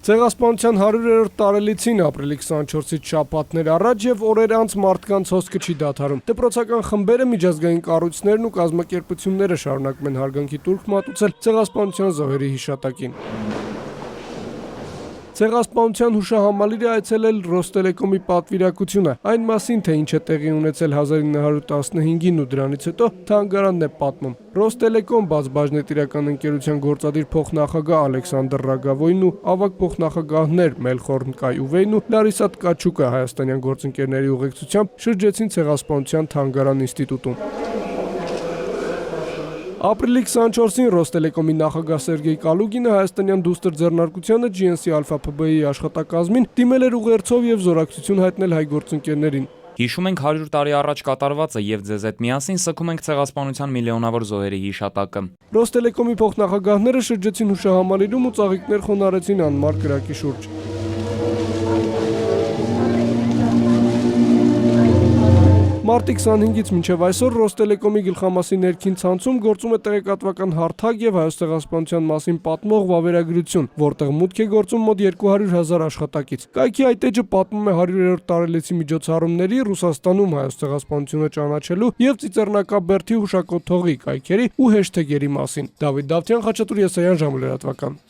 Ցեղասպանության 100-րդ տարելիցին ապրիլի 24-ից շաբաթներ առաջ եւ օրեր անց մարդկանց հոսքը չի դադարում։ Դպրոցական խմբերը, միջազգային կառույցներն ու կազմակերպությունները շարունակում են հարգանքի տուրք մատուցել ցեղասպանության զոհերի հիշատակին։ Ցեղասպանության հուշահամալիրը այցելել Ռոստելեկոմի պատվիրակությունը, այն մասին, թե ինչ է տեղի ունեցել 1915-ին ու դրանից հետո թանգարանն է պատմում։ Ռոստելեկոմ բացբաժնետիրական ընկերության գործադիր փոխնախագահ Ալեքսանդր Ռագավոյն ու ավագ փոխնախագահներ Մելխոր Նկայուվեյն ու Լարիսա Տկաչուկը հայաստանյան գործընկերների ուղեկցությամբ շրջեցին Ցեղասպանության թանգարան ինստիտուտում։ Ապրիլի 24-ին Ռոստելեկոմի նախագահ Սերգեյ Կալուգինը հայաստանյան դուստր ձեռնարկությանը GNC Alpha PB-ի աշխատակազմին դիմել էր ուղերձով եւ զորակցություն հայտնել հայ գործընկերներին։ Հիշում ենք 100 տարի առաջ կատարվածը եւ ձեզ հետ միասին սգում ենք ցեղասպանության միլիոնավոր զոհերի հիշատակը։ Ռոստելեկոմի փոխնախագահները շրջեցին հուշահամալիրում ու ծաղիկներ խոնարհեցին անմար կրակի շուրջ։ Մարտի 25-ից մինչև այսօր Ռոստելեկոմի գլխամասի ներքին ցանցում գործում է տեղեկատվական հարթակ եւ հայոց ցեղասպանության մասին պատմող վավերագրություն, որտեղ մուտք է գործում մոտ 200,000 աշխատակից։ Կայքի այդ էջը պատմում է 100-րդ տարելիցի միջոցառումների, Ռուսաստանում հայոց ցեղասպանությունը ճանաչելու եւ Ծիծեռնակաբերդի հուշակոթողի կայքերի ու հեշթեգերի մասին։ Դավիթ Դավթյան, Խաչատուր Եսայան, ժամը լրատվական։